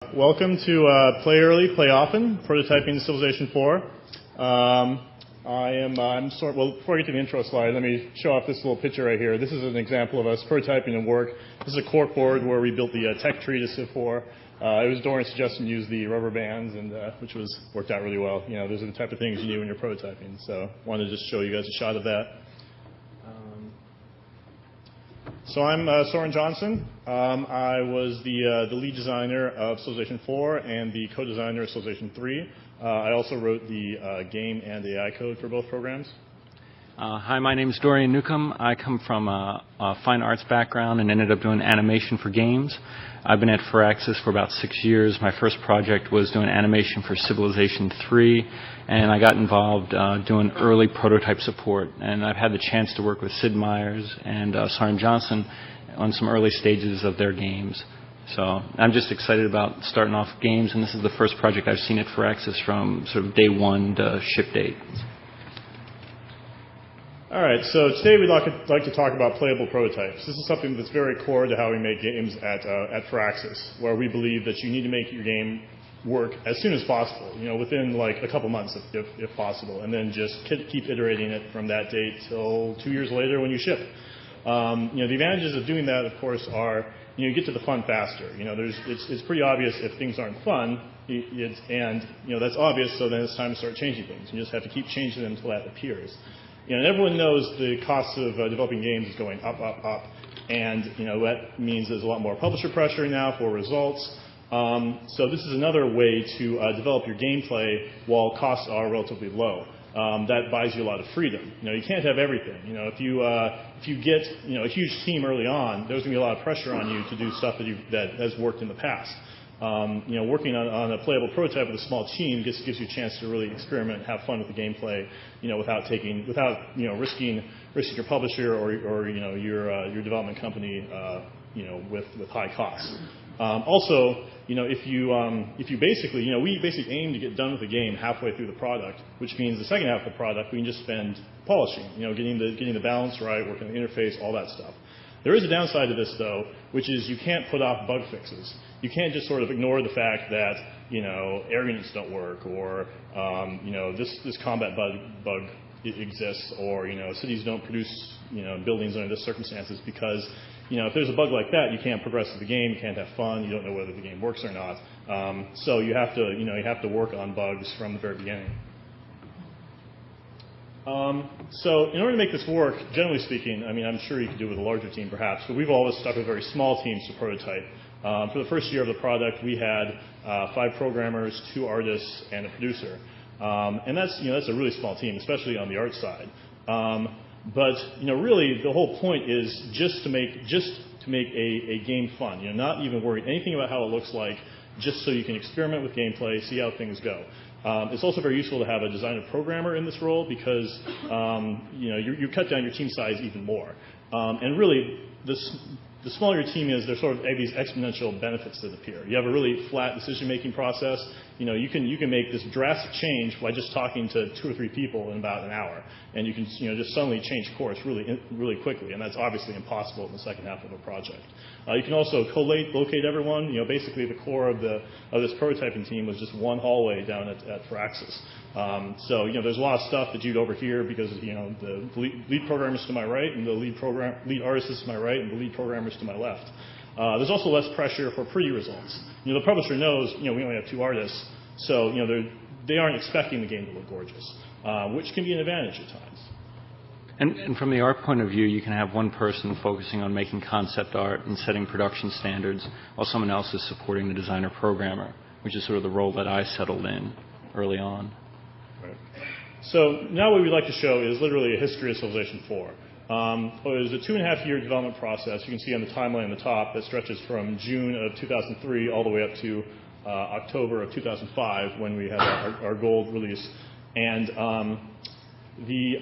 Welcome to Play Early, Play Often, Prototyping Civilization 4. Well, before I get to the intro slide, let me show off this little picture right here. This is an example of us prototyping in work. This is a cork board where we built the tech tree to Civ 4. It was Dorian's suggestion to use the rubber bands, and which worked out really well. You know, those are the type of things you need when you're prototyping. So I wanted to just show you guys a shot of that. So I'm Soren Johnson. I was the lead designer of Civilization 4 and the co-designer of Civilization 3. I also wrote the game and the AI code for both programs. Hi, my name is Dorian Newcomb. I come from a fine arts background and ended up doing animation for games. I've been at Firaxis for about 6 years. My first project was doing animation for Civilization 3, and I got involved doing early prototype support. And I've had the chance to work with Sid Meiers and Soren Johnson on some early stages of their games. So I'm just excited about starting off games, and this is the first project I've seen at Firaxis from sort of day one to ship date. All right, so today we'd like to talk about playable prototypes. This is something that's very core to how we make games at Firaxis, where we believe that you need to make your game work as soon as possible, you know, within like a couple months if possible, and then just keep iterating it from that date till 2 years later when you ship. You know, the advantages of doing that, of course, are you get to the fun faster. You know, it's pretty obvious if things aren't fun, and you know that's obvious. So then it's time to start changing things. You just have to keep changing them until that appears. You know, and everyone knows the cost of developing games is going up, up, up, and you know that means there's a lot more publisher pressure now for results. So this is another way to develop your gameplay while costs are relatively low. That buys you a lot of freedom. You know, you can't have everything. You know, if you get a huge team early on, there's going to be a lot of pressure on you to do stuff that has worked in the past. You know, working on a playable prototype with a small team gives you a chance to really experiment and have fun with the gameplay. You know, without risking your publisher or your development company. With high costs. Also, you know, if you basically, we basically aim to get done with the game halfway through the product, which means the second half of the product we can just spend polishing, getting the balance right, working on the interface, all that stuff. There is a downside to this, though, which is you can't put off bug fixes. You can't just sort of ignore the fact that, air units don't work, or, this combat bug exists, or, cities don't produce, buildings under this circumstances because, if there's a bug like that, you can't progress with the game, you can't have fun, you don't know whether the game works or not. So you have to work on bugs from the very beginning. So in order to make this work, generally speaking, I mean, I'm sure you could do it with a larger team perhaps, but we've always stuck with very small teams to prototype. For the first year of the product, we had 5 programmers, 2 artists, and a producer. And that's a really small team, especially on the art side. But really, the whole point is just to make a game fun. Not even worry anything about how it looks like, just so you can experiment with gameplay, see how things go. It's also very useful to have a designer programmer in this role because you cut down your team size even more. And really, the smaller your team is, there's sort of these exponential benefits that appear. You have a really flat decision-making process. You can make this drastic change by just talking to 2 or 3 people in about an hour, and you can just suddenly change course really quickly. And that's obviously impossible in the second half of a project. You can also locate everyone. Basically the core of this prototyping team was just one hallway down at Firaxis. So there's a lot of stuff that you'd overhear because the lead programmer is to my right, and the lead artist is to my right, and the lead programmer is to my left. There's also less pressure for pretty results. The publisher knows we only have 2 artists, so they aren't expecting the game to look gorgeous, which can be an advantage at times. And from the art point of view, you can have one person focusing on making concept art and setting production standards, while someone else is supporting the designer programmer, which is sort of the role that I settled in early on. Right. So now what we'd like to show is literally a history of Civilization 4. It was a 2.5-year development process. You can see on the timeline on the top that stretches from June of 2003 all the way up to October of 2005 when we had our gold release. And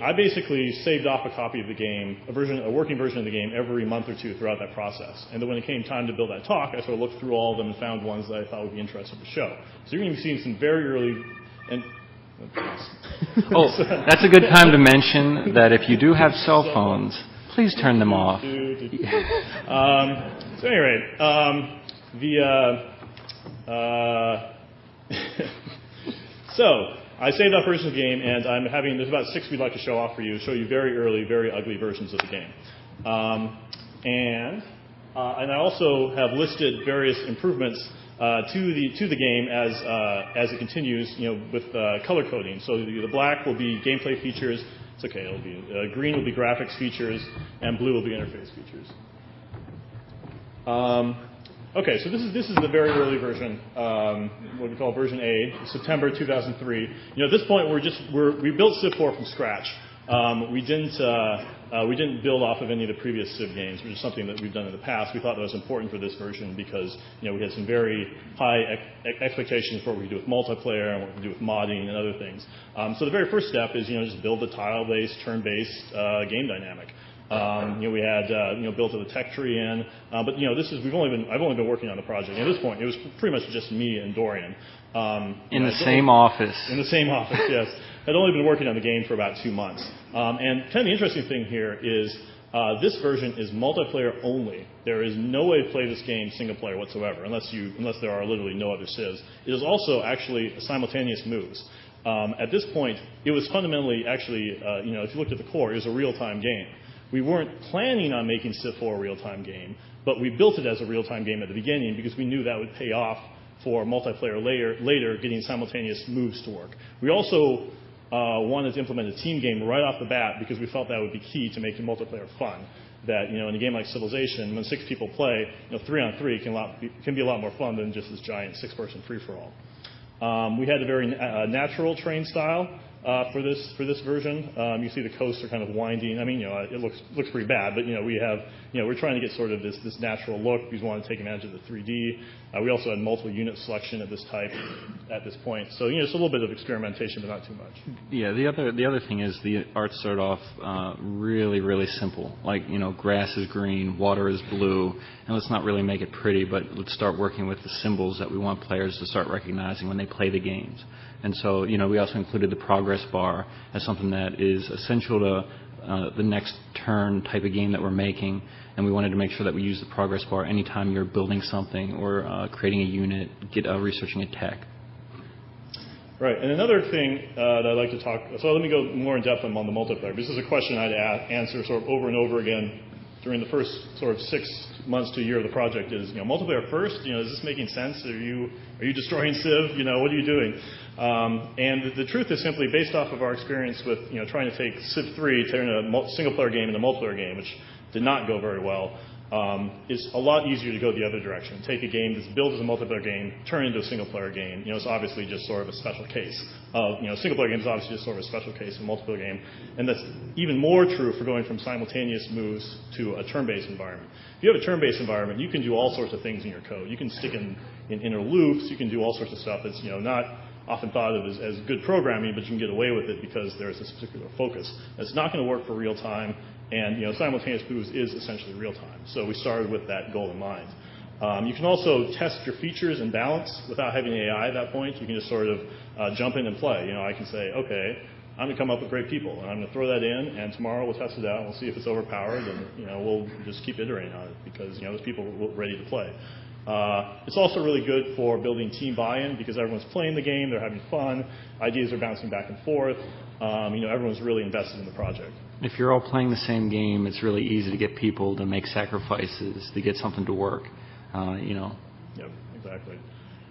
I basically saved off a copy of the game, a working version of the game, every month or 2 throughout that process. And then when it came time to build that talk, I sort of looked through all of them and found ones that I thought would be interesting to show. So you're going to be seeing some very early and oh, that's a good time to mention that if you do have cell phones, please turn them off. So at any rate, So I saved up versions of the game, and there's about 6 we'd like to show off for you, show you very early, very ugly versions of the game. And I also have listed various improvements to the game as it continues, with color coding. So the black will be gameplay features. It's okay. It'll be green will be graphics features, and blue will be interface features. Okay, so this is the very early version, what we call version A, September 2003. At this point we built Civ 4 from scratch. We didn't build off of any of the previous Civ games, which is something that we've done in the past. We thought that was important for this version because we had some very high expectations for what we could do with multiplayer and what we could do with modding and other things. So the very first step is just build a tile-based, turn-based game dynamic. We had built the tech tree in, but I've only been working on the project. At this point, it was pretty much just me and Dorian. In the same office. In the same office, yes. I'd only been working on the game for about 2 months. And kind of the interesting thing here is this version is multiplayer only. There is no way to play this game single player whatsoever, unless there are literally no other civs. It is also actually simultaneous moves. At this point, it was fundamentally actually, if you looked at the core, it was a real-time game. We weren't planning on making Civ 4 a real-time game, but we built it as a real-time game at the beginning because we knew that would pay off for multiplayer later getting simultaneous moves to work. We also wanted to implement a team game right off the bat because we felt that would be key to making multiplayer fun. That in a game like Civilization, when 6 people play, 3-on-3 can be a lot more fun than just this giant 6-person free-for-all. We had a very natural terrain style for this version. You see the coasts are kind of winding. I mean, it looks pretty bad, but we're trying to get sort of this natural look because we want to take advantage of the 3D. We also had multiple unit selection of this type at this point. So it's a little bit of experimentation, but not too much. Yeah, the other thing is the art started off really, really simple. Like grass is green, water is blue, and let's not really make it pretty, but let's start working with the symbols that we want players to start recognizing when they play the games. And so, we also included the progress bar as something that is essential to the next turn type of game that we're making. And we wanted to make sure that we use the progress bar anytime you're building something or creating a unit, researching a tech. Right, and another thing that I'd like to talk, so let me go more in depth on the multiplayer. This is a question I'd answer sort of over and over again during the first sort of 6 months to a year of the project is, multiplayer first, is this making sense? Are you destroying Civ? What are you doing? And the truth is simply based off of our experience with, trying to take Civ 3, turn a single player game into a multiplayer game, which did not go very well. It's a lot easier to go the other direction. Take a game that's built as a multiplayer game, turn it into a single-player game. It's obviously just sort of a special case. Single-player game is obviously just sort of a special case of a multiplayer game. And that's even more true for going from simultaneous moves to a turn-based environment. If you have a turn-based environment, you can do all sorts of things in your code. You can stick in inner loops. You can do all sorts of stuff that's not often thought of as good programming, but you can get away with it because there's this particular focus. It's not going to work for real time. And simultaneous moves is essentially real time. So we started with that goal in mind. You can also test your features and balance without having AI at that point. You can just sort of jump in and play. I can say, okay, I'm going to come up with great people, and I'm going to throw that in, and tomorrow we'll test it out, and we'll see if it's overpowered, and we'll just keep iterating on it because there's people ready to play. It's also really good for building team buy-in because everyone's playing the game, they're having fun, ideas are bouncing back and forth. Everyone's really invested in the project. If you're all playing the same game, it's really easy to get people to make sacrifices to get something to work. Yep, exactly.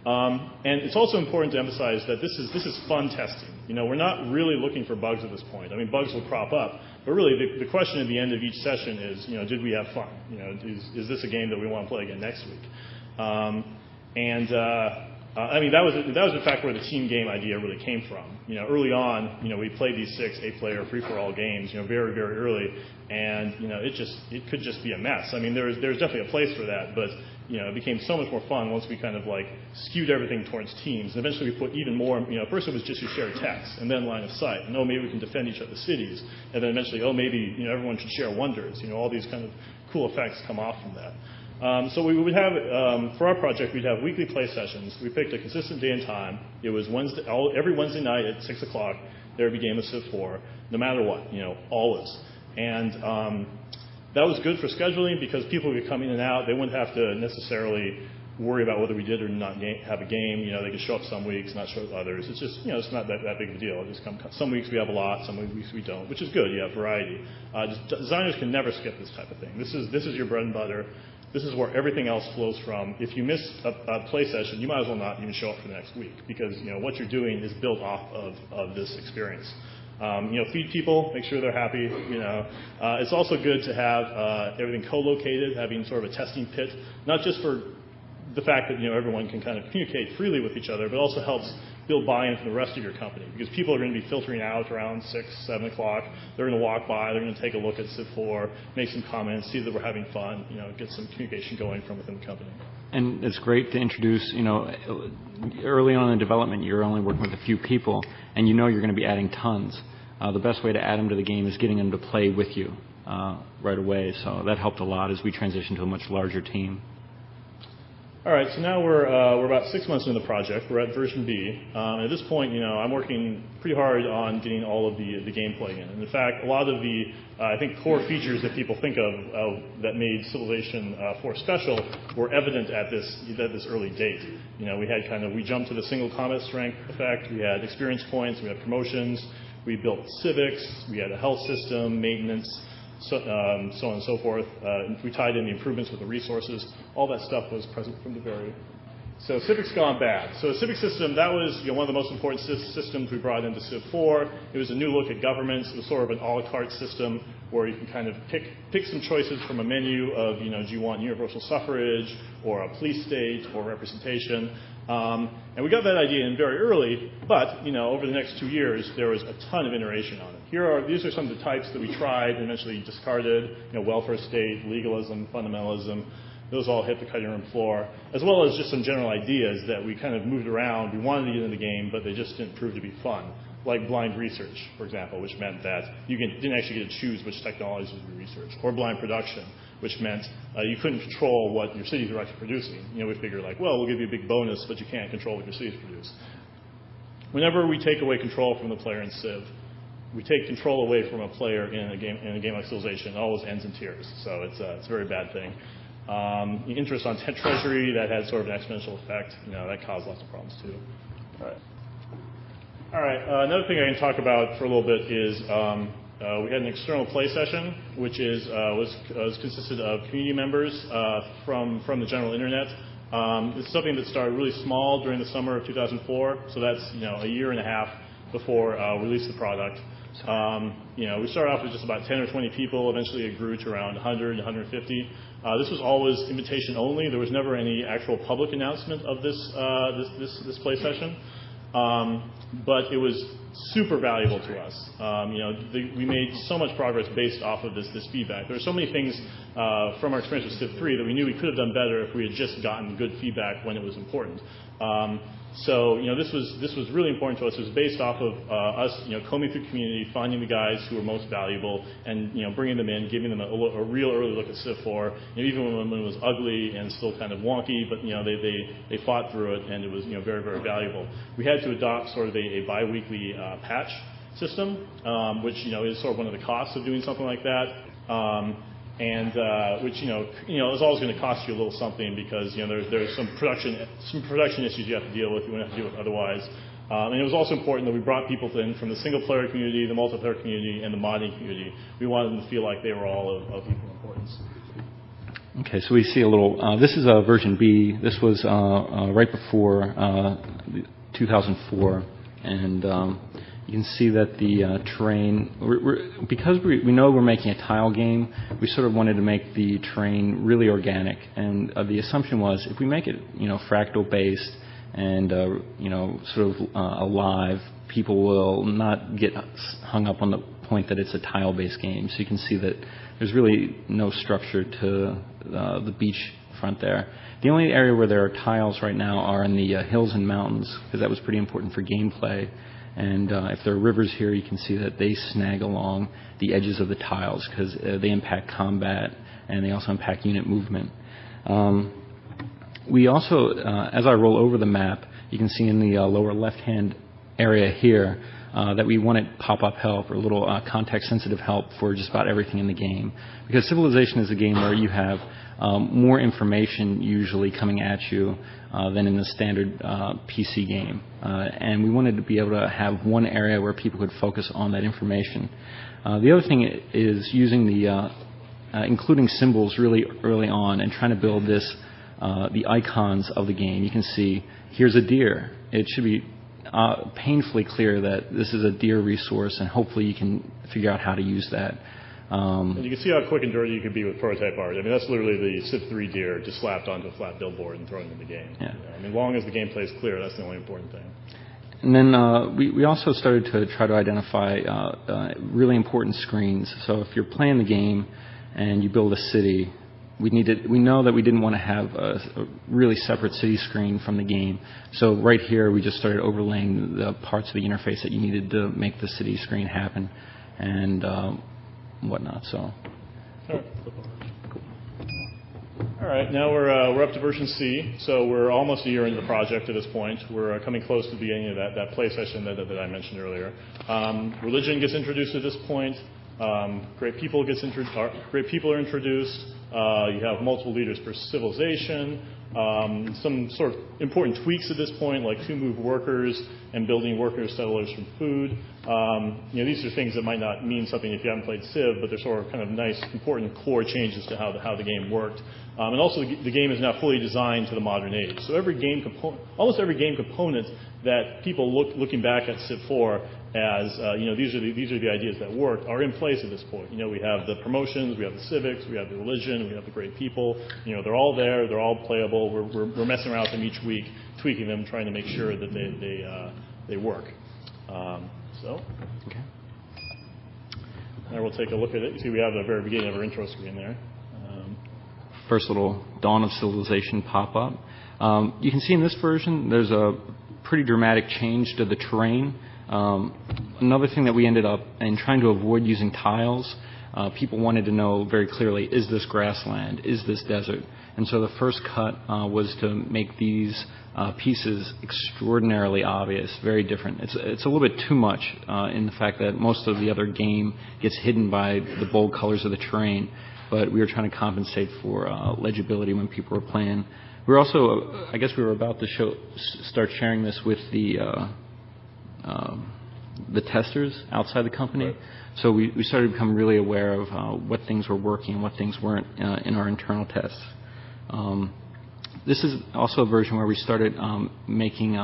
And it's also important to emphasize that this is fun testing. We're not really looking for bugs at this point. I mean, bugs will crop up, but really the question at the end of each session is, did we have fun? Is this a game that we want to play again next week? I mean, that was in fact where the team game idea really came from. Early on, we played these 6 8-player free-for-all games, very, very early, and it could just be a mess. I mean, there's definitely a place for that, but it became so much more fun once we kind of like skewed everything towards teams. And eventually we put even more. First it was just you share text, and then line of sight. And maybe we can defend each other's cities. And then eventually, maybe everyone should share wonders. All these kind of cool effects come off from that. So we would have, for our project, we'd have weekly play sessions. We picked a consistent day and time. It was every Wednesday night at 6 o'clock, there would be a game of Civ 4, no matter what, always. And that was good for scheduling because people could come in and out. They wouldn't have to necessarily worry about whether we did or not have a game. They could show up some weeks, not show up others. It's just, it's not that big of a deal. Some weeks we have a lot, some weeks we don't, which is good. You have variety. Designers can never skip this type of thing. This is your bread and butter. This is where everything else flows from. If you miss a play session, you might as well not even show up for the next week, because what you're doing is built off of this experience. Feed people, make sure they're happy. It's also good to have everything co-located, having sort of a testing pit, not just for the fact that everyone can kind of communicate freely with each other, but also helps build buy-in from the rest of your company, because people are going to be filtering out around 6, 7 o'clock. They're going to walk by, they're going to take a look at Civ 4, make some comments, see that we're having fun, get some communication going from within the company. And it's great to introduce, early on in development, you're only working with a few people, and you're going to be adding tons. The best way to add them to the game is getting them to play with you right away. So that helped a lot as we transitioned to a much larger team. All right, so now we're about 6 months into the project. We're at version B. At this point, I'm working pretty hard on getting all of the gameplay in. And in fact, a lot of the, I think, core features that people think of that made Civilization 4 special were evident at this early date. We jumped to the single combat strength effect. We had experience points. We had promotions. We built civics. We had a health system, maintenance. So on and so forth. We tied in the improvements with the resources. All that stuff was present from the very. So Civics Gone Bad. So the civic system, that was one of the most important systems we brought into Civ 4. It was a new look at governments. It was sort of an a la carte system where you can kind of pick some choices from a menu of, do you want universal suffrage or a police state or representation. And we got that idea in very early, but over the next 2 years, there was a ton of iteration on it. These are some of the types that we tried and eventually discarded. Welfare state, legalism, fundamentalism. Those all hit the cutting room floor, as well as just some general ideas that we kind of moved around. We wanted to get in the game, but they just didn't prove to be fun. Like blind research, for example, which meant that you didn't actually get to choose which technologies would be researched. Or blind production, which meant you couldn't control what your cities were actually producing. We figured we'll give you a big bonus, but you can't control what your cities produce. Whenever we take away control from the player in Civ, we take control away from a player in a game like Civilization. It always ends in tears, so it's a very bad thing. Interest on treasury, that had sort of an exponential effect. That caused lots of problems too. All right. Another thing I can talk about for a little bit is we had an external play session, which was consisted of community members from the general internet. It's something that started really small during the summer of 2004, so that's a year and a half before we released the product. We started off with just about 10 or 20 people. Eventually, it grew to around 100, 150. This was always invitation only. There was never any actual public announcement of this play session. But it was super valuable to us. We made so much progress based off of this feedback. There are so many things from our experience with Civ 3 that we knew we could have done better if we had just gotten good feedback when it was important. So this was really important to us. It was based off of us combing through the community, finding the guys who were most valuable, and bringing them in, giving them a real early look at Civ 4. Even when it was ugly and still kind of wonky, but they fought through it, and it was very, very valuable. We had to adopt sort of a bi-weekly patch system, which is sort of one of the costs of doing something like that. Which is always going to cost you a little something, because there's some production issues you have to deal with. You wouldn't have to deal with otherwise. And it was also important that we brought people in from the single player community, the multiplayer community, and the modding community. We wanted them to feel like they were all of equal importance. Okay, so we see a little. This is version B. This was right before 2004, and you can see that the terrain, because we know we're making a tile game, we sort of wanted to make the terrain really organic. And the assumption was, if we make it, fractal based and sort of alive, people will not get hung up on the point that it's a tile based game. So you can see that there's really no structure to the beach front there. The only area where there are tiles right now are in the hills and mountains, because that was pretty important for gameplay. And if there are rivers here, you can see that they snag along the edges of the tiles, because they impact combat, and they also impact unit movement. We also, as I roll over the map, you can see in the lower left-hand area here, that we wanted pop-up help or little context-sensitive help for just about everything in the game. Because Civilization is a game where you have more information usually coming at you than in the standard PC game. And we wanted to be able to have one area where people could focus on that information. The other thing is using the including symbols really early on and trying to build this the icons of the game. You can see here's a deer. It should be painfully clear that this is a deer resource, and hopefully you can figure out how to use that. And you can see how quick and dirty you can be with prototype art. I mean, that's literally the Civ 3 deer just slapped onto a flat billboard and thrown in the game. Yeah. I mean, as long as the gameplay is clear, that's the only important thing. And then we also started to try to identify really important screens. So if you're playing the game and you build a city, we know that we didn't want to have a really separate city screen from the game. So right here, we just started overlaying the parts of the interface that you needed to make the city screen happen, and whatnot. So. All right. Cool. All right. Now we're up to version C. So we're almost a year into the project at this point. We're coming close to the beginning of that play session that I mentioned earlier. Religion gets introduced at this point. Great people are introduced. You have multiple leaders per civilization. Some sort of important tweaks at this point, like to move workers and building workers, settlers from food. These are things that might not mean something if you haven't played Civ, but they're sort of kind of nice, important core changes to how the game worked. And also, the game is now fully designed to the modern age. So almost every game component that people looking back at Civ 4 as these are the ideas that worked are in place at this point. We have the promotions, we have the civics, we have the religion, we have the great people. They're all there, they're all playable. We're messing around with them each week, tweaking them, trying to make sure that they work. Okay. Now we'll take a look at it. You see, we have the very beginning of our intro screen there. First little Dawn of Civilization pop-up. You can see in this version, there's a pretty dramatic change to the terrain. Another thing that we ended up in trying to avoid using tiles, people wanted to know very clearly, is this grassland? Is this desert? And so the first cut was to make these pieces extraordinarily obvious, very different. It's a little bit too much in the fact that most of the other game gets hidden by the bold colors of the terrain, but we were trying to compensate for legibility when people were playing. We were also, I guess we were about to start sharing this with the testers outside the company. Right. So we started to become really aware of what things were working and what things weren't in our internal tests. This is also a version where we started making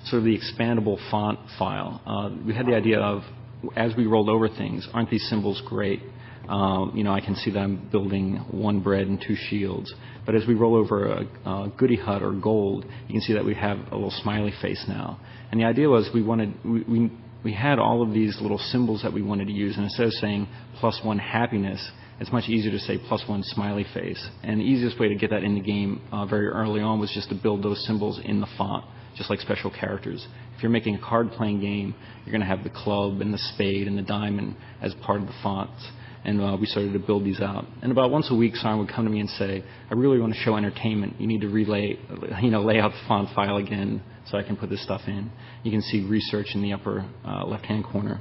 sort of the expandable font file. We had the idea of, as we rolled over things, aren't these symbols great? I can see that I'm building one bread and two shields. But as we roll over a goody hut or gold, you can see that we have a little smiley face now. And the idea was we had all of these little symbols that we wanted to use, and instead of saying +1 happiness, it's much easier to say +1 smiley face. And the easiest way to get that in the game very early on was just to build those symbols in the font, just like special characters. If you're making a card-playing game, you're going to have the club and the spade and the diamond as part of the fonts. And we started to build these out. And about once a week, someone would come to me and say, I really want to show entertainment. You need to lay out the font file again so I can put this stuff in. You can see research in the upper left-hand corner.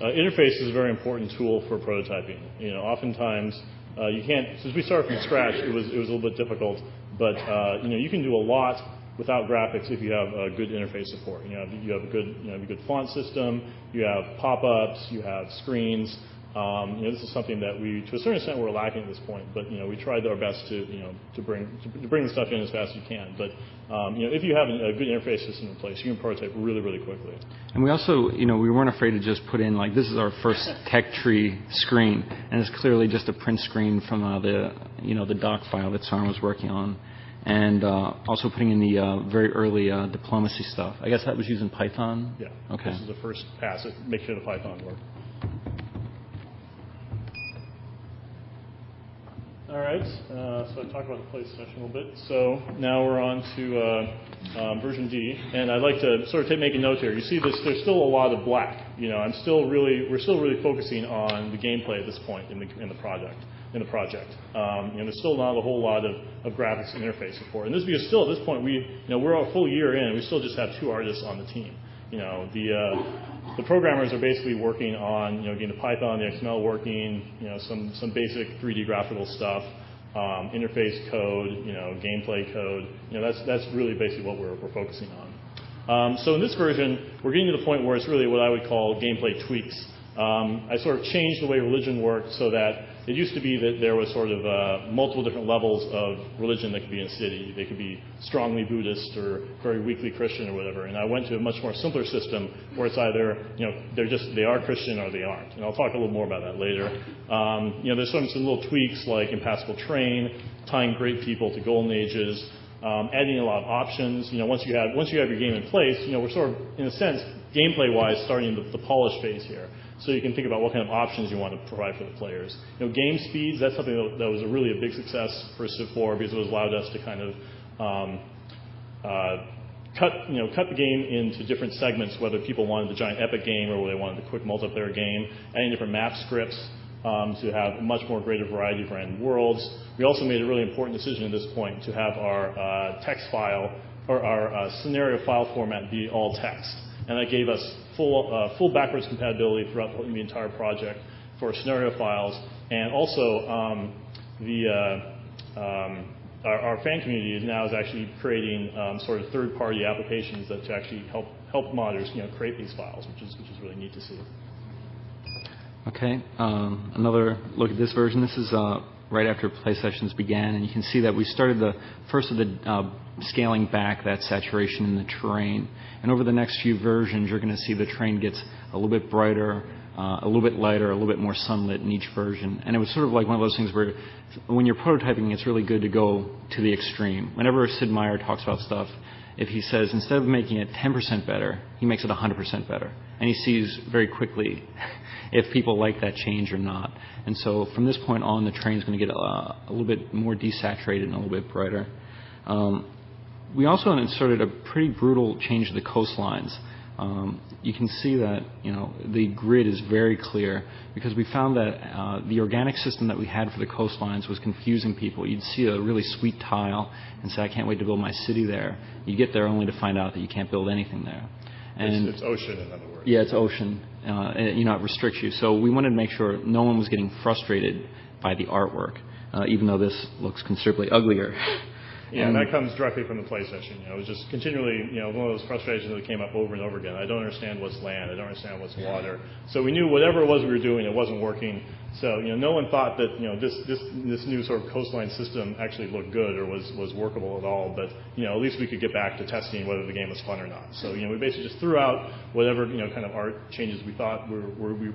Interface is a very important tool for prototyping. Oftentimes you can't, since we started from scratch, it was a little bit difficult, but you can do a lot without graphics if you have good interface support. You have a good font system, you have pop-ups, you have screens. This is something that we, to a certain extent, we're lacking at this point. But we tried our best to bring the stuff in as fast as you can. But if you have a good interface system in place, you can prototype really, really quickly. And we also, we weren't afraid to just put in this is our first tech tree screen, and it's clearly just a print screen from the doc file that Sarn was working on, and also putting in the very early diplomacy stuff. I guess that was using Python. Yeah. Okay. This is the first pass. Make sure the Python worked. All right, so I talked about the play session a little bit. So now we're on to version D, and I'd like to sort of make a note here. You see this? There's still a lot of black. We're still really focusing on the gameplay at this point in the project. There's still not a whole lot of graphics and interface support. And this is because still at this point we're a full year in, and we still just have 2 artists on the team. The programmers are basically working on getting the Python, the XML working, some basic 3D graphical stuff, interface code, gameplay code. That's really basically what we're focusing on. So in this version, we're getting to the point where it's really what I would call gameplay tweaks. I sort of changed the way religion worked so that it used to be that there was sort of multiple different levels of religion that could be in a city. They could be strongly Buddhist or very weakly Christian or whatever. And I went to a much more simpler system where it's either, they are Christian or they aren't. And I'll talk a little more about that later. There's some little tweaks like impassable terrain, tying great people to golden ages, adding a lot of options. Once you have your game in place, we're sort of, in a sense, gameplay-wise, starting the polish phase here. So you can think about what kind of options you want to provide for the players. Game speeds, that's something that was really a big success for Civ 4 because it allowed us to kind of cut the game into different segments, whether people wanted the giant epic game or whether they wanted the quick multiplayer game, adding different map scripts to have a much more greater variety of random worlds. We also made a really important decision at this point to have our text file or our scenario file format be all text. And that gave us full backwards compatibility throughout the entire project for scenario files. And also, our fan community now is actually creating sort of third-party applications that to actually help modders create these files, which is really neat to see. Okay, another look at this version. This is right after play sessions began, and you can see that we started the first of the scaling back that saturation in the terrain. And over the next few versions, you're going to see the terrain gets a little bit brighter, a little bit lighter, a little bit more sunlit in each version. And it was sort of like one of those things where when you're prototyping, it's really good to go to the extreme. Whenever Sid Meier talks about stuff, if he says instead of making it 10% better, he makes it 100% better. And he sees very quickly if people like that change or not. And so from this point on, the terrain is going to get a little bit more desaturated and a little bit brighter. We also inserted a pretty brutal change to the coastlines. You can see that the grid is very clear because we found that the organic system that we had for the coastlines was confusing people. You'd see a really sweet tile and say, I can't wait to build my city there. You get there only to find out that you can't build anything there. And it's ocean, in other words. Yeah, it's ocean. It restricts you. So we wanted to make sure no one was getting frustrated by the artwork, even though this looks considerably uglier. Yeah, and that comes directly from the play session. It was just continually, one of those frustrations that came up over and over again. I don't understand what's land. I don't understand what's water. So we knew whatever it was we were doing, it wasn't working. So, no one thought that, this new sort of coastline system actually looked good or was workable at all. But, at least we could get back to testing whether the game was fun or not. So, we basically just threw out whatever, kind of art changes we thought we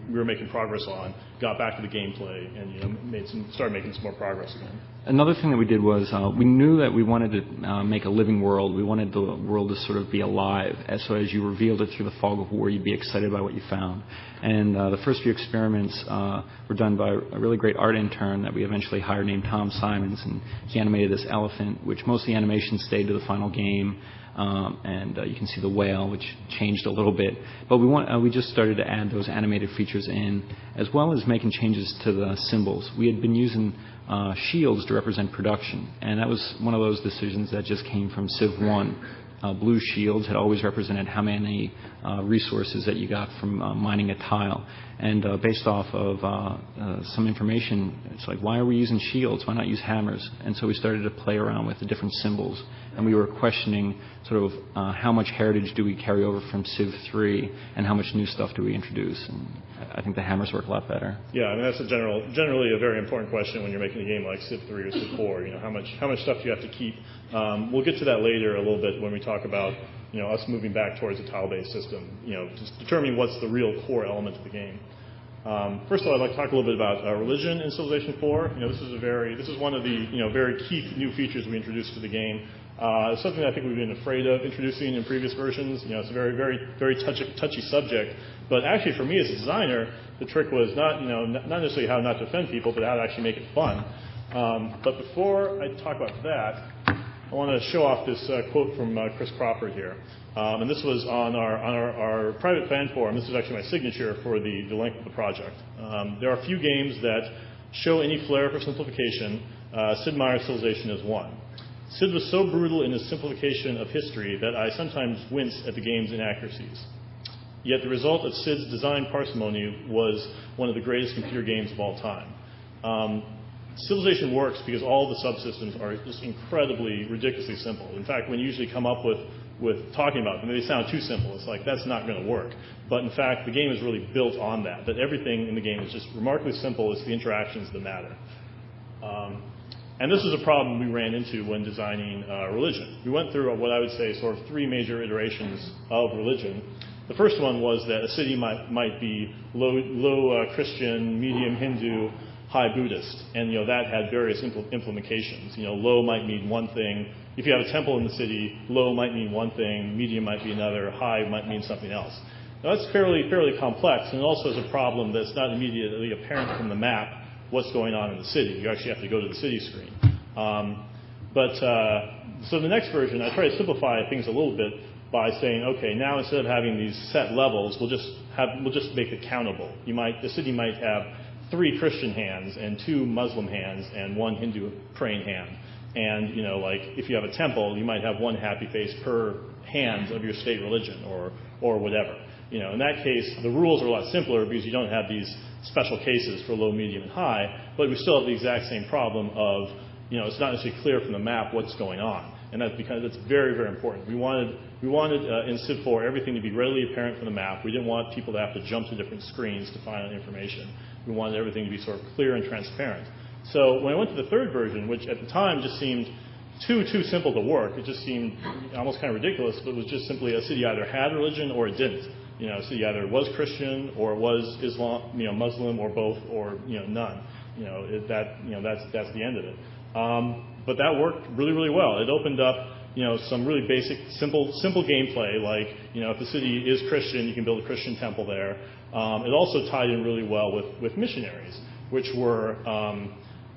were making progress on, got back to the gameplay, and, started making some more progress again. Another thing that we did was we knew that we wanted to make a living world. We wanted the world to sort of be alive. So as you revealed it through the fog of war, you'd be excited by what you found. And the first few experiments were done by a really great art intern that we eventually hired named Tom Simons. And he animated this elephant, which most of the animation stayed to the final game. And you can see the whale, which changed a little bit. But we just started to add those animated features in, as well as making changes to the symbols. We had been using shields to represent production, and that was one of those decisions that just came from Civ 1. Blue shields had always represented how many resources that you got from mining a tile. And based off of some information, it's like, why are we using shields? Why not use hammers? And so we started to play around with the different symbols. And we were questioning sort of how much heritage do we carry over from Civ 3 and how much new stuff do we introduce. And I think the hammers work a lot better. Yeah, that's generally a very important question when you're making a game like Civ 3 or Civ 4. How much stuff do you have to keep? We'll get to that later a little bit when we talk about us moving back towards a tile-based system. Just determining what's the real core element of the game. First of all, I'd like to talk a little bit about religion in Civilization 4. This is one of the very key new features we introduced to the game. It's something that I think we've been afraid of introducing in previous versions. It's a very, very, very touchy subject. But actually, for me as a designer, the trick was not necessarily how not to offend people, but how to actually make it fun. But before I talk about that, I want to show off this quote from Chris Crawford here. And this was on our private fan forum. This is actually my signature for the length of the project. There are a few games that show any flair for simplification. Sid Meier's Civilization is one. Sid was so brutal in his simplification of history that I sometimes wince at the game's inaccuracies. Yet the result of Sid's design parsimony was one of the greatest computer games of all time. Civilization works because all the subsystems are just incredibly, ridiculously simple. In fact, when you usually come up with talking about them, they sound too simple. It's like, that's not going to work. But in fact, the game is really built on that everything in the game is just remarkably simple. It's the interactions that matter. And this is a problem we ran into when designing religion. We went through what I would say sort of 3 major iterations of religion. The first one was that a city might be low Christian, medium Hindu, high Buddhist, and that had various implications. Low might mean one thing. If you have a temple in the city, low might mean one thing, medium might be another, high might mean something else. Now that's fairly complex, and it also is a problem that's not immediately apparent from the map what's going on in the city. You actually have to go to the city screen. So the next version, I try to simplify things a little bit by saying, okay, now instead of having these set levels, we'll just make it countable. The city might have 3 Christian hands and 2 Muslim hands and 1 Hindu praying hand. And like if you have a temple, you might have 1 happy face per hand of your state religion or whatever. In that case, the rules are a lot simpler because you don't have these special cases for low, medium, and high, but we still have the exact same problem of, it's not necessarily clear from the map what's going on. And that's because it's very, very important. We wanted in Civ 4 everything to be readily apparent from the map. We didn't want people to have to jump to different screens to find out information. We wanted everything to be sort of clear and transparent. So when I went to the third version, which at the time just seemed too simple to work, it just seemed almost kind of ridiculous, but it was just simply a city either had religion or it didn't. A city either was Christian or it was Islam, Muslim, or both, or none. That's the end of it. But that worked really, really well. It opened up some really basic, simple gameplay, like if the city is Christian, you can build a Christian temple there. It also tied in really well with missionaries, which were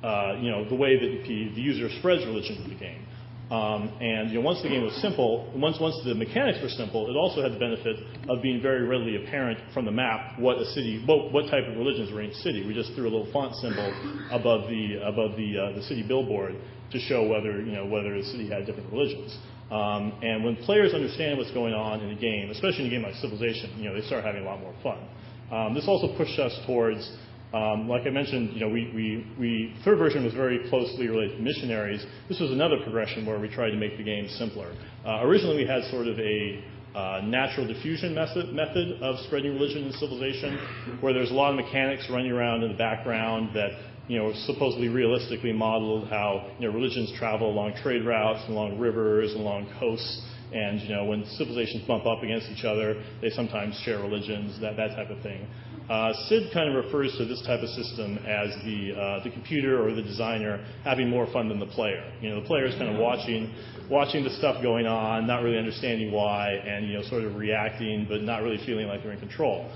the way that the user spreads religion in the game. And once the game was simple, once the mechanics were simple, it also had the benefit of being very readily apparent from the map what type of religions were in each city. We just threw a little font symbol above the city billboard to show whether the city had different religions. And when players understand what's going on in a game, especially in a game like Civilization, they start having a lot more fun. This also pushed us towards, like I mentioned, third version was very closely related to missionaries. This was another progression where we tried to make the game simpler. Originally, we had sort of a natural diffusion method of spreading religion in Civilization, where there's a lot of mechanics running around in the background that supposedly realistically modeled how religions travel along trade routes, along rivers, along coasts. And when civilizations bump up against each other, they sometimes share religions, that type of thing. Sid kind of refers to this type of system as the computer or the designer having more fun than the player. The player is kind of watching the stuff going on, not really understanding why, and sort of reacting, but not really feeling like they're in control.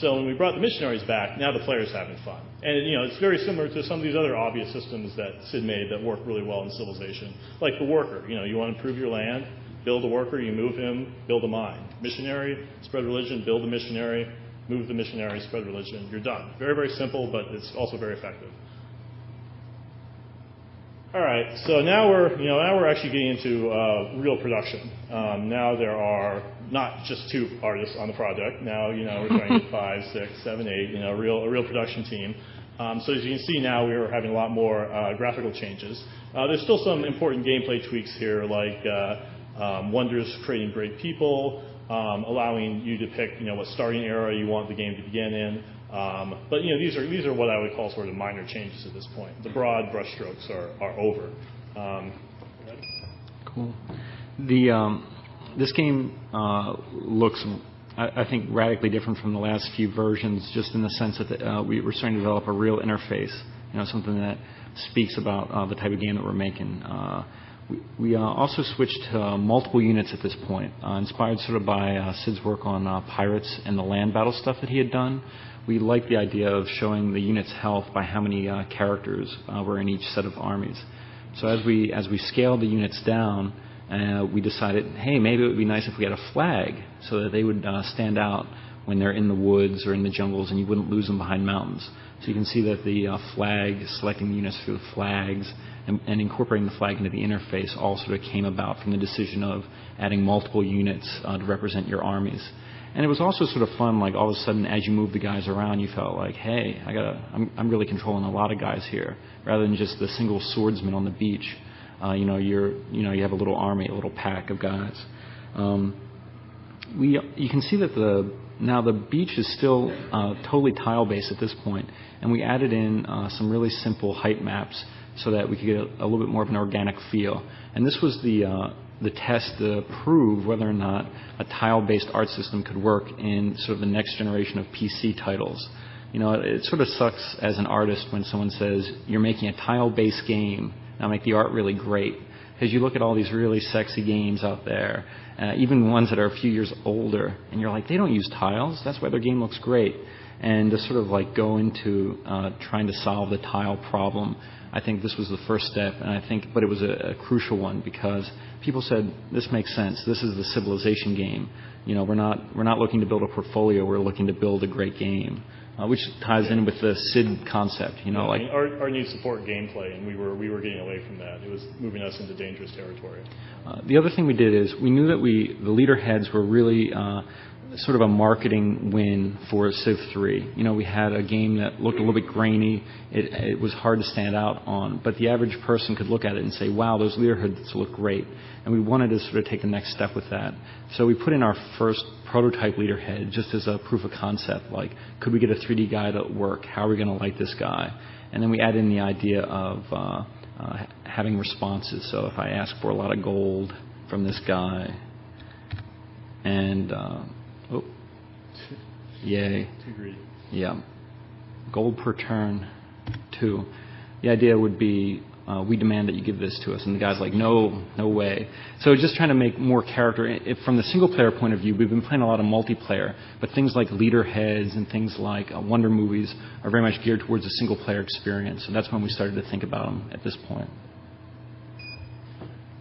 So when we brought the missionaries back, now the player's having fun. And it's very similar to some of these other obvious systems that Sid made that work really well in Civilization, like the worker. You want to improve your land, build a worker, you move him, build a mine. Missionary, spread religion, build a missionary, move the missionary, spread religion. You're done. Very, very simple, but it's also very effective. All right, so now we're actually getting into real production. Now there are not just 2 artists on the project. Now we're trying to get 5, 6, 7, 8. A real production team. So as you can see now, we're having a lot more graphical changes. There's still some important gameplay tweaks here, like wonders creating great people, allowing you to pick what starting era you want the game to begin in. But these are what I would call sort of minor changes at this point. The broad brushstrokes are over. Cool. This game looks, I think, radically different from the last few versions, just in the sense that we were starting to develop a real interface. Something that speaks about the type of game that we're making. We also switched to multiple units at this point, inspired sort of by Sid's work on pirates and the land battle stuff that he had done. We liked the idea of showing the unit's health by how many characters were in each set of armies. So as we scaled the units down, we decided, hey, maybe it would be nice if we had a flag so that they would stand out when they're in the woods or in the jungles and you wouldn't lose them behind mountains. So you can see that the flag, selecting the units through the flags, and incorporating the flag into the interface all sort of came about from the decision of adding multiple units to represent your armies. And it was also sort of fun, like all of a sudden as you move the guys around, you felt like, hey, I'm really controlling a lot of guys here, rather than just the single swordsman on the beach. You have a little army, a little pack of guys. You can see that now the beach is still totally tile-based at this point, and we added in some really simple height maps so that we could get a little bit more of an organic feel. And this was the test to prove whether or not a tile-based art system could work in sort of the next generation of PC titles. It sort of sucks as an artist when someone says, you're making a tile-based game, now make the art really great. Because you look at all these really sexy games out there, even ones that are a few years older, and you're like, they don't use tiles, that's why their game looks great. And to sort of like go into trying to solve the tile problem, I think this was the first step, but it was a crucial one, because people said, this makes sense, this is the civilization game. We're not looking to build a portfolio, we're looking to build a great game. Which ties in with the SID concept, Our needs support gameplay, and we were getting away from that. It was moving us into dangerous territory. The other thing we did is we knew that the leader heads were really sort of a marketing win for Civ 3. We had a game that looked a little bit grainy. It was hard to stand out on, but the average person could look at it and say, wow, those leader heads look great. And we wanted to sort of take the next step with that. So we put in our first prototype leader head just as a proof of concept, like, could we get a 3D guy to work? How are we going to light this guy? And then we add in the idea of having responses. So if I ask for a lot of gold from this guy, and yay. Too greedy. Yeah. Gold per turn, 2. The idea would be, we demand that you give this to us. And the guy's like, no way. So just trying to make more character. From the single-player point of view, we've been playing a lot of multiplayer, but things like leader heads and things like Wonder movies are very much geared towards a single-player experience. So that's when we started to think about them at this point.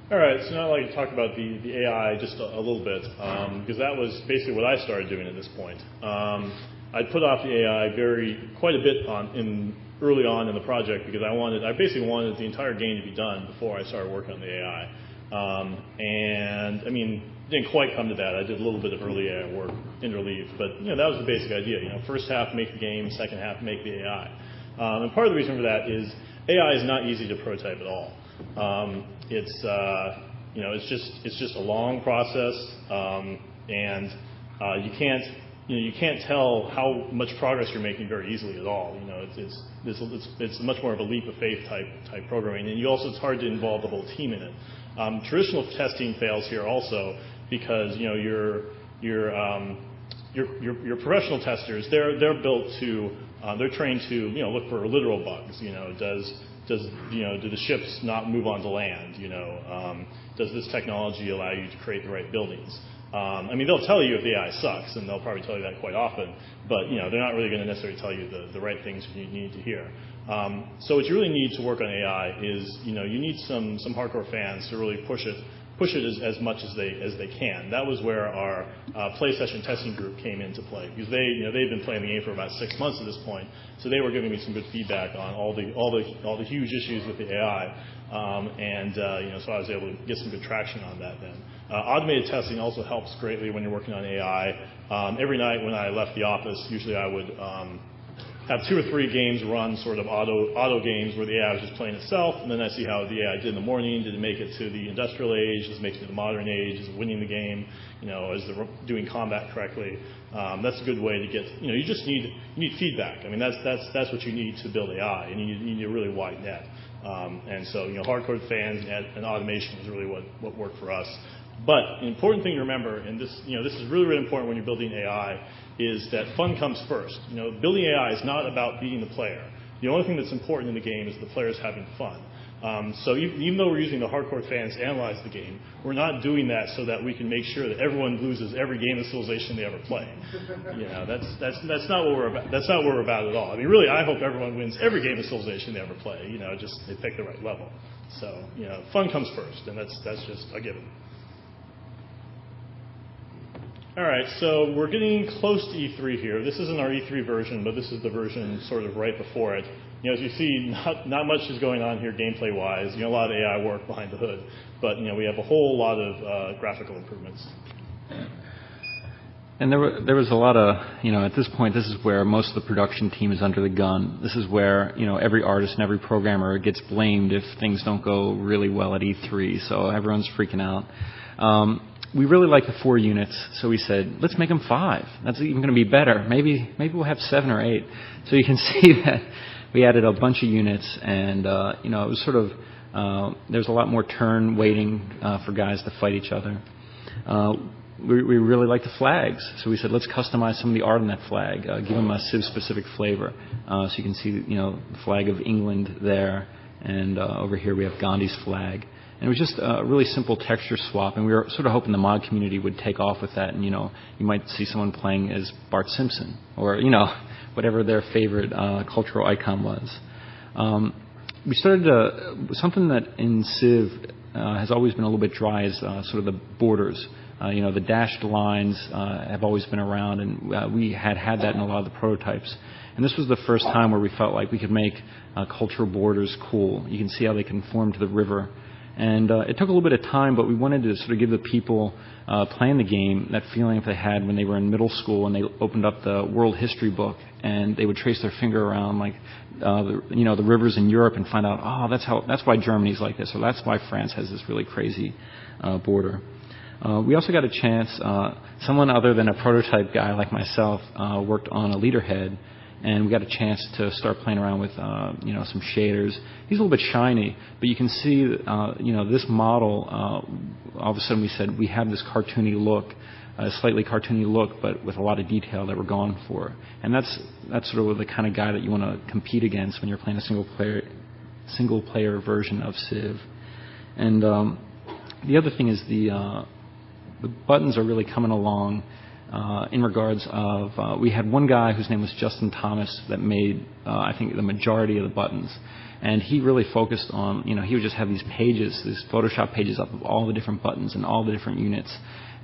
All right, so now I'd like to talk about the AI just a little bit, because that was basically what I started doing at this point. I'd put off the AI quite a bit early on in the project, because I basically wanted the entire game to be done before I started working on the AI. And I mean, it didn't quite come to that. I did a little bit of early AI work interleaved, but that was the basic idea. First half make the game, second half make the AI. And part of the reason for that is AI is not easy to prototype at all. It's just a long process, and you can't tell how much progress you're making very easily at all. It's much more of a leap of faith type programming, and it's hard to involve the whole team in it. Traditional testing fails here also because your professional testers, they're trained to look for literal bugs. Do the ships not move onto land? Does this technology allow you to create the right buildings? They'll tell you if the AI sucks, and they'll probably tell you that quite often, but they're not really going to necessarily tell you the right things you need to hear. So what you really need to work on AI is you need some hardcore fans to really push it as much as they can. That was where our play session testing group came into play, because they've been playing the game for about 6 months at this point, so they were giving me some good feedback on all the huge issues with the AI, so I was able to get some good traction on that then. Automated testing also helps greatly when you're working on AI. Every night when I left the office, usually I would have 2 or 3 games run, sort of auto games where the AI was just playing itself, and then I see how the AI did in the morning. Did it make it to the industrial age? Does it make it to the modern age? Is it winning the game? Is it doing combat correctly? That's a good way to get. You just need feedback. That's what you need to build AI, and you need a really wide net. So hardcore fans and automation is really what worked for us. But an important thing to remember, and this is really, really important when you're building AI, is that fun comes first. Building AI is not about beating the player. The only thing that's important in the game is the players having fun. So even though we're using the hardcore fans to analyze the game, we're not doing that so that we can make sure that everyone loses every game of Civilization they ever play. That's not what we're about. That's not what we're about at all. Really, I hope everyone wins every game of Civilization they ever play. Just they pick the right level. So fun comes first, and that's just a given. All right, so we're getting close to E3 here. This isn't our E3 version, but this is the version sort of right before it. As you see, not much is going on here gameplay-wise. A lot of AI work behind the hood, but we have a whole lot of graphical improvements. And there was a lot of, at this point, this is where most of the production team is under the gun. This is where, every artist and every programmer gets blamed if things don't go really well at E3, so everyone's freaking out. We really like the 4 units, so we said, let's make them 5. That's even going to be better. Maybe we'll have 7 or 8. So you can see that we added a bunch of units, and, it was sort of, there's a lot more turn waiting for guys to fight each other. We really like the flags, so we said let's customize some of the art on that flag, give them a Civ-specific flavor. So you can see, the flag of England there, and over here we have Gandhi's flag. And it was just a really simple texture swap, and we were sort of hoping the mod community would take off with that, and you might see someone playing as Bart Simpson, or whatever their favorite cultural icon was. We started something that in Civ has always been a little bit dry is sort of the borders. The dashed lines have always been around, and we had that in a lot of the prototypes. And this was the first time where we felt like we could make cultural borders cool. You can see how they conform to the river. And it took a little bit of time, but we wanted to sort of give the people playing the game that feeling that they had when they were in middle school and they opened up the world history book and they would trace their finger around like the rivers in Europe and find out, that's why Germany's like this, or that's why France has this really crazy border. We also got a chance, someone other than a prototype guy like myself worked on a leader head, and we got a chance to start playing around with some shaders. He's a little bit shiny, but you can see this model, all of a sudden we said we have this cartoony look, a slightly cartoony look, but with a lot of detail that we're going for. And that's sort of the kind of guy that you want to compete against when you're playing a single player version of Civ. And the other thing is the buttons are really coming along in regards of we had one guy whose name was Justin Thomas that made I think the majority of the buttons, and he really focused on he would just have these pages, these Photoshop pages up of all the different buttons and all the different units,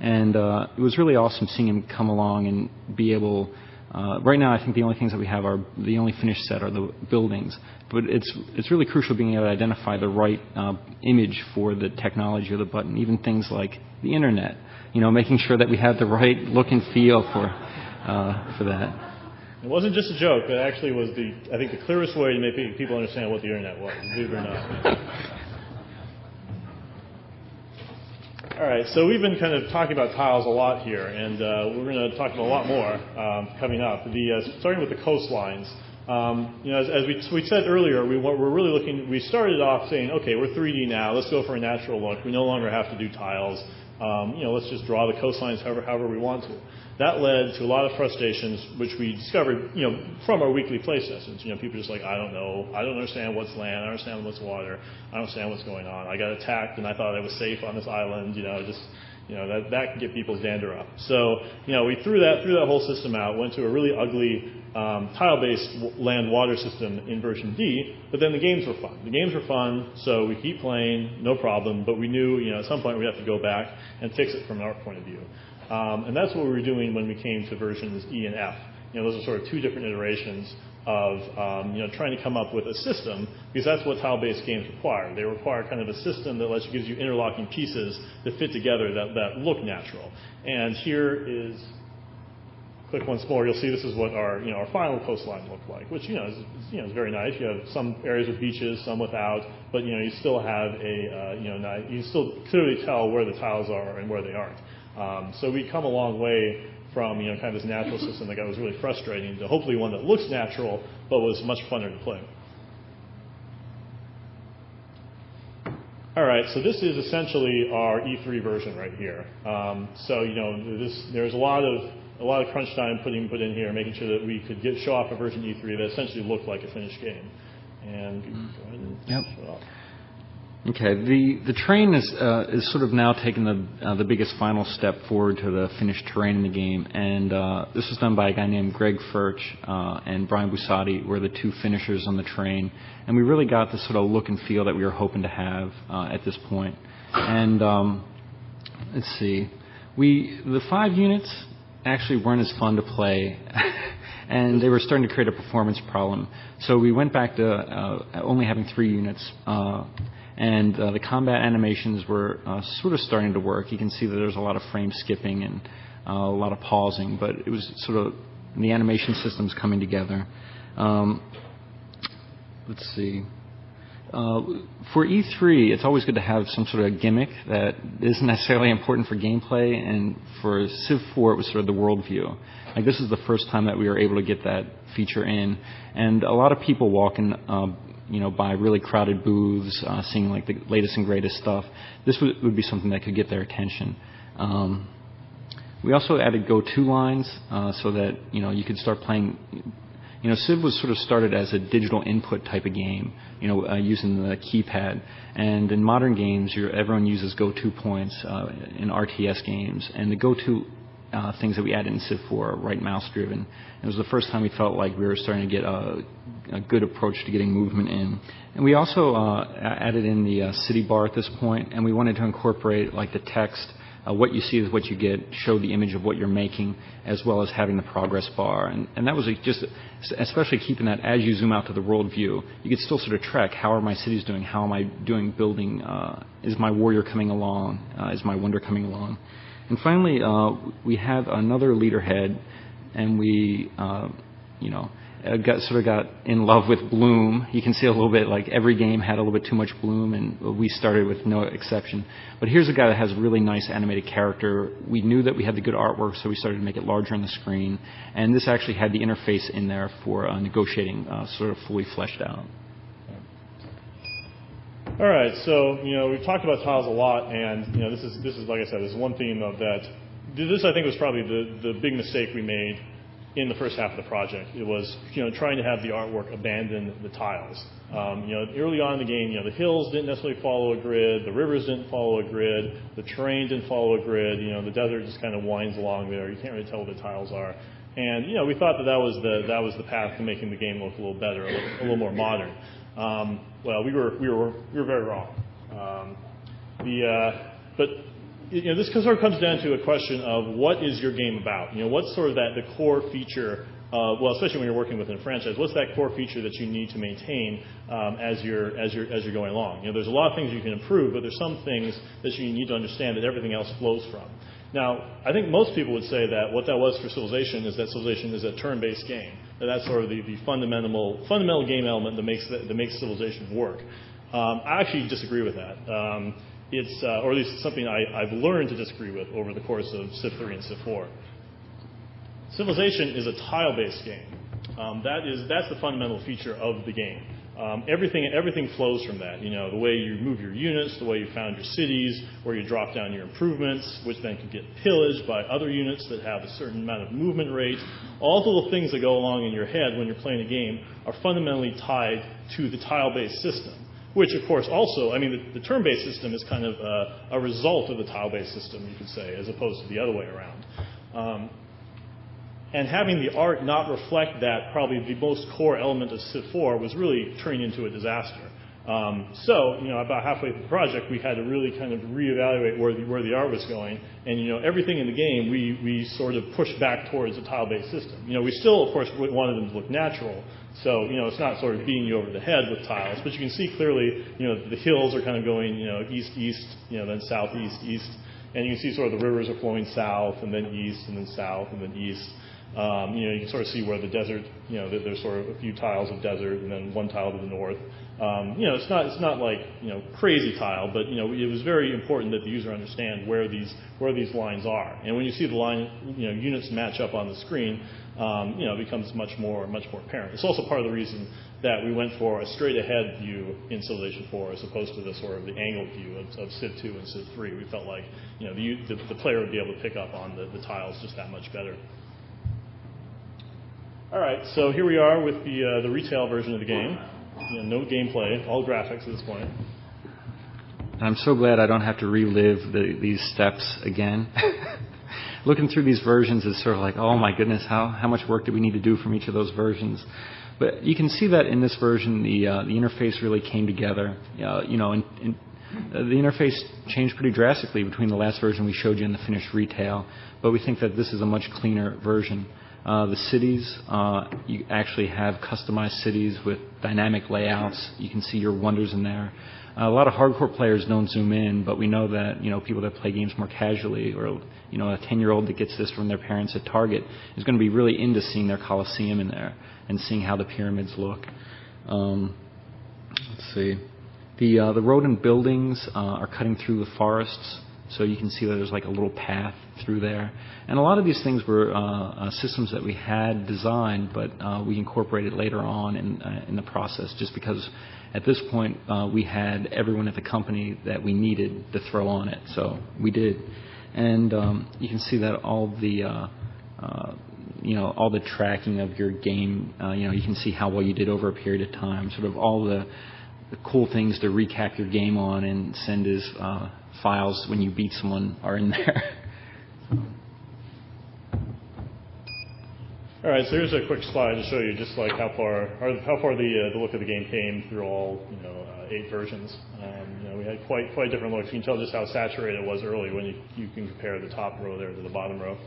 and it was really awesome seeing him come along and be able. Right now, I think the only things that we have are the only finished set are the buildings, but it's really crucial being able to identify the right image for the technology of the button, even things like the internet. Making sure that we have the right look and feel for that. It wasn't just a joke. It actually was I think the clearest way to make people understand what the internet was, believe it or not. All right, so we've been kind of talking about tiles a lot here, and we're going to talk about a lot more coming up. Starting with the coastlines. As we said earlier, we're really looking. We started off saying, okay, we're 3D now. Let's go for a natural look. We no longer have to do tiles. Let's just draw the coastlines however we want to. That led to a lot of frustrations, which we discovered, from our weekly play sessions. People just like, I don't know, I don't understand what's land, I don't understand what's water, I don't understand what's going on. I got attacked and I thought I was safe on this island. That can get people's dander up. So, we threw that whole system out, went to a really ugly tile-based land-water system in version D, but then the games were fun. The games were fun, so we keep playing, no problem, but we knew, at some point we'd have to go back and fix it from our point of view. And that's what we were doing when we came to versions E and F. Those are sort of 2 different iterations of trying to come up with a system, because that's what tile-based games require. They require kind of a system that gives you interlocking pieces that fit together that look natural. And here is, click once more, you'll see this is what our final coastline looked like, which is very nice. You have some areas with beaches, some without, but you still have you still clearly tell where the tiles are and where they aren't. So we come a long way from kind of this natural system that was really frustrating to hopefully one that looks natural but was much funner to play. All right, so this is essentially our E3 version right here. There's a lot of crunch time put in here, making sure that we could show off a version E3 that essentially looked like a finished game. And go ahead and show it off. Okay, the terrain is sort of now taking the biggest final step forward to the finished terrain in the game, and this was done by a guy named Greg Furch and Brian Busati were the 2 finishers on the terrain, and we really got the sort of look and feel that we were hoping to have at this point. And let's see, the 5 units actually weren't as fun to play. And they were starting to create a performance problem. So we went back to only having 3 units. And the combat animations were sort of starting to work. You can see that there's a lot of frame skipping, and a lot of pausing, but it was sort of the animation systems coming together. Let's see. For E3, it's always good to have some sort of gimmick that isn't necessarily important for gameplay, and for Civ 4, it was sort of the worldview. Like, this is the first time that we were able to get that feature in, and a lot of people walking by really crowded booths, seeing like the latest and greatest stuff. This would be something that could get their attention. We also added go-to lines so that you could start playing. Civ was sort of started as a digital input type of game, using the keypad. And in modern games, everyone uses go-to points in RTS games. And the go-to things that we added in Civ 4 are right mouse driven. It was the first time we felt like we were starting to get a good approach to getting movement in. And we also added in the city bar at this point, and we wanted to incorporate like the text. What you see is what you get, show the image of what you're making, as well as having the progress bar. And that was just, especially keeping that as you zoom out to the world view, you could still sort of track, how are my cities doing, how am I doing building, is my warrior coming along, is my wonder coming along. And finally, we have another leader head, and we, got in love with bloom. You can see a little bit, like every game had a little bit too much bloom, and we started with no exception. But here's a guy that has a really nice animated character. We knew that we had the good artwork, so we started to make it larger on the screen. And this actually had the interface in there for negotiating, sort of fully fleshed out. All right, so we've talked about tiles a lot, and this is like I said, this is one theme of that. This I think was probably the big mistake we made in the first half of the project. It was trying to have the artwork abandon the tiles. Early on in the game, the hills didn't necessarily follow a grid, the rivers didn't follow a grid, the terrain didn't follow a grid. The desert just kind of winds along there. You can't really tell what the tiles are. And we thought that was the path to making the game look a little better, a little more modern. Well, we were very wrong. But this sort of comes down to a question of what is your game about? What's sort of the core feature? Well, especially when you're working within a franchise, what's that core feature that you need to maintain as you're going along? There's a lot of things you can improve, but there's some things that you need to understand that everything else flows from. Now, I think most people would say that what that was for Civilization is that Civilization is a turn-based game. That's sort of the fundamental game element that makes Civilization work. I actually disagree with that. It's, or at least something I've learned to disagree with over the course of Civ 3 and Civ 4. Civilization is a tile-based game. That's the fundamental feature of the game. Everything flows from that. The way you move your units, the way you found your cities, where you drop down your improvements, which then can get pillaged by other units that have a certain amount of movement rate. All the little things that go along in your head when you're playing a game are fundamentally tied to the tile-based system. Which, of course, also, the turn-based system is kind of a result of the tile-based system, you could say, as opposed to the other way around. And having the art not reflect that, probably the most core element of Civ 4, was really turning into a disaster. So, about halfway through the project, we had to really kind of reevaluate where the art was going. And, everything in the game, we sort of pushed back towards a tile-based system. We still, of course, wanted them to look natural. So, it's not sort of beating you over the head with tiles. But you can see clearly, the hills are kind of going, east, then southeast, east. And you can see sort of the rivers are flowing south, and then east, and then south, and then east. You can sort of see where the desert, there's sort of a few tiles of desert, and then one tile to the north. It's not like crazy tile, but it was very important that the user understand where these lines are. And when you see the line, units match up on the screen, it becomes much more apparent. It's also part of the reason that we went for a straight ahead view in Civilization 4 as opposed to the sort of the angled view of Civ 2 and Civ 3. We felt like the player would be able to pick up on the tiles just that much better. All right, so here we are with the retail version of the game. No gameplay, all graphics at this point. I'm so glad I don't have to relive these steps again. Looking through these versions is sort of like, oh my goodness, how much work do we need to do from each of those versions? But you can see that in this version, the interface really came together. And the interface changed pretty drastically between the last version we showed you and the finished retail. But we think that this is a much cleaner version. The cities, you actually have customized cities with dynamic layouts. You can see your wonders in there. A lot of hardcore players don't zoom in, but we know that people that play games more casually, or a 10-year-old that gets this from their parents at Target, is going to be really into seeing their Colosseum in there and seeing how the pyramids look. Let's see. The road and buildings are cutting through the forests, so you can see that there's like a little path through there. And a lot of these things were systems that we had designed, but we incorporated later on in the process, just because at this point we had everyone at the company that we needed to throw on it. So we did. And you can see that all the all the tracking of your game, you can see how well you did over a period of time, sort of all the cool things to recap your game on and send as files when you beat someone are in there. All right, so here's a quick slide to show you just like how far the look of the game came through all 8 versions. We had quite different looks. You can tell just how saturated it was early when you can compare the top row there to the bottom row.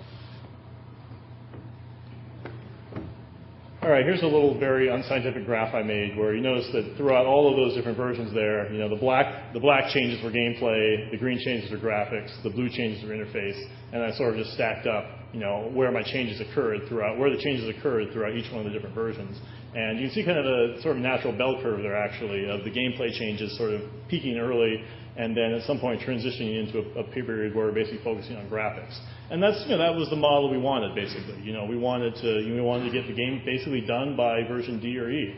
All right, here's a little very unscientific graph I made where you notice that throughout all of those different versions there, the black changes were gameplay, the green changes were graphics, the blue changes were interface, and I sort of just stacked up, where the changes occurred throughout each one of the different versions. And you can see kind of a sort of natural bell curve there actually of the gameplay changes sort of peaking early and then at some point transitioning into a period where we're basically focusing on graphics. And that's that was the model we wanted basically. We wanted to get the game basically done by version D or E.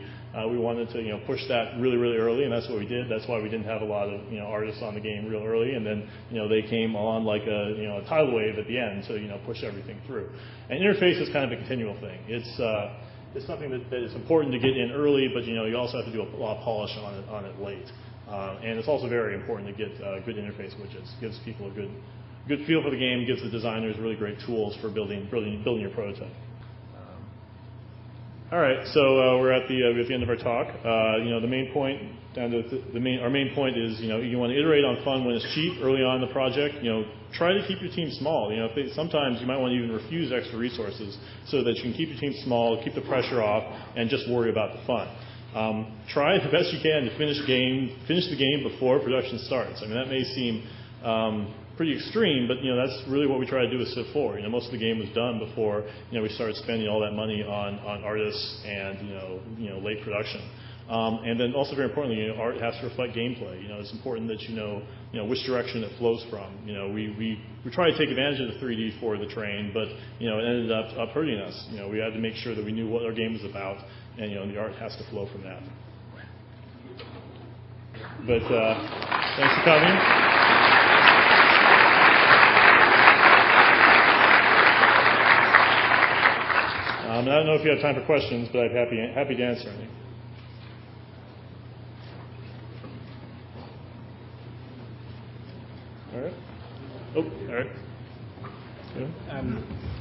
We wanted to push that really early, and that's what we did. That's why we didn't have a lot of artists on the game real early, and then they came on like a tidal wave at the end to push everything through. And interface is kind of a continual thing. It's something that is important to get in early, but you also have to do a lot of polish on it late. And it's also very important to get good interface widgets. It gives people a good feel for the game, gives the designers really great tools for building your prototype. All right, so we're at the end of our talk. The main point, our main point is, you want to iterate on fun when it's cheap early on in the project. Try to keep your team small. Sometimes you might want to even refuse extra resources so that you can keep your team small, keep the pressure off, and just worry about the fun. Try the best you can to finish the game before production starts. I mean, that may seem pretty extreme, but that's really what we try to do with Civ 4. Most of the game was done before we started spending all that money on artists and late production. And then also very importantly, art has to reflect gameplay. It's important that you know which direction it flows from. We tried to take advantage of the 3D for the train, but it ended up hurting us. We had to make sure that we knew what our game was about, and the art has to flow from that. But thanks for coming. I don't know if you have time for questions, but I'm happy to answer any. All right. Oh, all right. Yeah.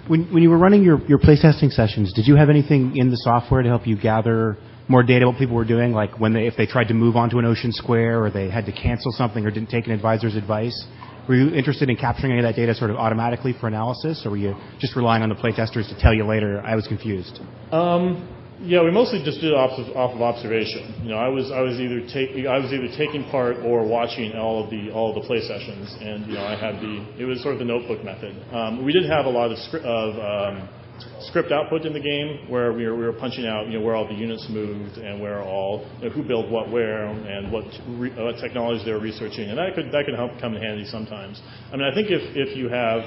When you were running your playtesting sessions, did you have anything in the software to help you gather more data what people were doing, like if they tried to move onto an ocean square, or they had to cancel something, or didn't take an advisor's advice? Were you interested in capturing any of that data sort of automatically for analysis, or were you just relying on the playtesters to tell you later, I was confused? Yeah, we mostly just did it off of observation. I was either taking part or watching all of the play sessions, and it was sort of the notebook method. We did have a lot of script output in the game where we were punching out where all the units moved and where who built what where and what technologies they were researching, and that could help come in handy sometimes. I mean, I think if you have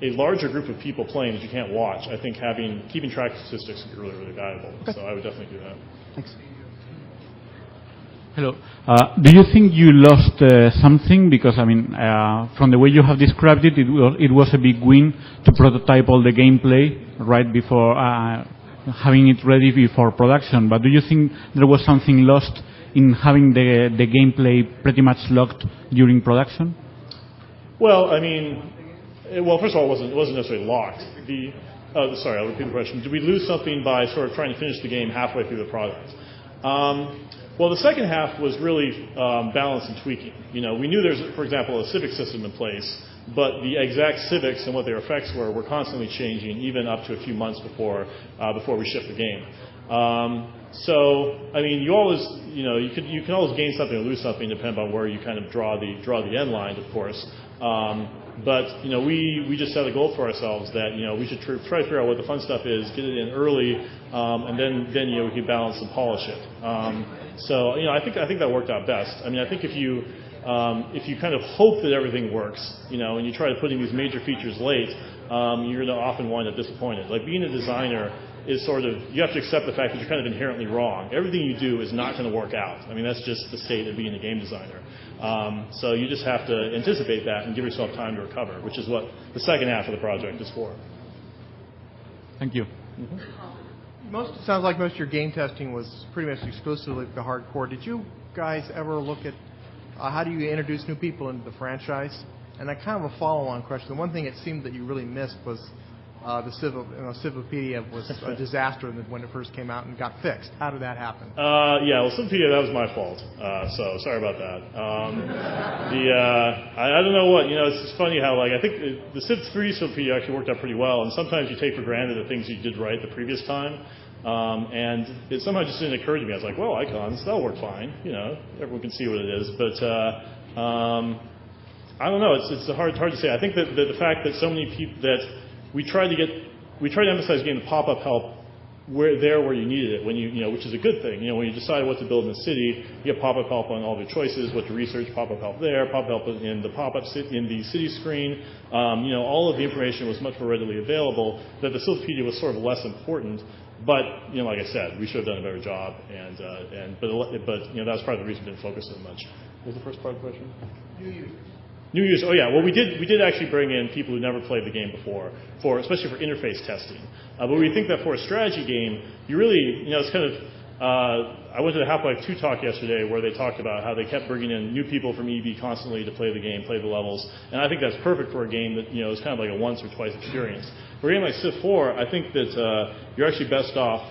a larger group of people playing that you can't watch, I think keeping track of statistics would be really valuable. Okay. So I would definitely do that. Thanks. Hello. Do you think you lost something? Because, from the way you have described it, it was a big win to prototype all the gameplay right before having it ready before production. But do you think there was something lost in having the gameplay pretty much locked during production? Well, first of all, it wasn't necessarily locked. Sorry, I'll repeat the question. Did we lose something by sort of trying to finish the game halfway through the product? Well, the second half was really balance and tweaking. We knew there's, for example, a civic system in place but the exact civics and what their effects were constantly changing, even up to a few months before we shipped the game. So, I mean, you always, you can always gain something or lose something depending on where you kind of draw the end line, of course. But we just set a goal for ourselves that we should try to figure out what the fun stuff is, get it in early, and then we can balance and polish it. So I think that worked out best. I mean, I think if you kind of hope that everything works, and you try to put in these major features late, you're going to often wind up disappointed. Like being a designer is sort of, you have to accept the fact that you're kind of inherently wrong. Everything you do is not going to work out. I mean, that's just the state of being a game designer. So you just have to anticipate that and give yourself time to recover, which is what the second half of the project is for. Thank you. It sounds like most of your game testing was pretty much exclusively the hardcore. Did you guys ever look at how do you introduce new people into the franchise? And kind of a follow-on question. The one thing it seemed that you really missed was the Civipedia was a disaster when it first came out and got fixed. How did that happen? Yeah, well, Civipedia, that was my fault. So sorry about that. I don't know what, it's funny how, I think the Civ 3 Civipedia actually worked out pretty well, and sometimes you take for granted the things you did right the previous time. And it somehow just didn't occur to me. I was like, well, icons, that'll work fine. Everyone can see what it is. But I don't know. It's hard to say. I think that the fact that so many people that we try to emphasize getting the pop-up help where you needed it, when which is a good thing. When you decide what to build in the city, you get pop-up help on all the choices, what to research, pop-up help there, pop-up help in the pop-up in the city screen. All of the information was much more readily available. That the Civipedia was sort of less important. But like I said, we should have done a better job. But that was part of the reason we didn't focus so much. What was the first part of the question? New users. Oh yeah. Well, we did actually bring in people who never played the game before, especially for interface testing. But we think that for a strategy game, you really, it's kind of. I went to the Half-Life 2 talk yesterday where they talked about how they kept bringing in new people from EB constantly to play the game, play the levels, and I think that's perfect for a game that is kind of like a once or twice experience. For a game like Civ 4, I think that you're actually best off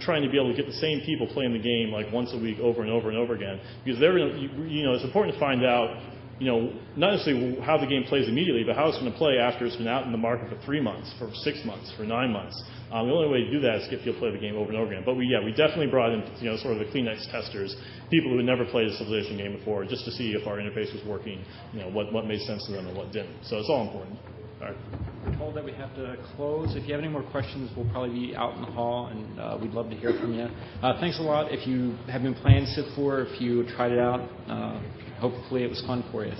trying to be able to get the same people playing the game like once a week over and over and over again, because it's important to find out. Not necessarily how the game plays immediately, but how it's going to play after it's been out in the market for 3 months, for 6 months, for 9 months. The only way to do that is to get people to play the game over and over again. But we definitely brought in, sort of the Kleenex testers, people who had never played a Civilization game before, just to see if our interface was working, what made sense to them and what didn't. So it's all important. All right. We're told that we have to close. If you have any more questions, we'll probably be out in the hall, and we'd love to hear from you. Thanks a lot. If you have been playing Civ 4, if you tried it out, hopefully it was fun for you.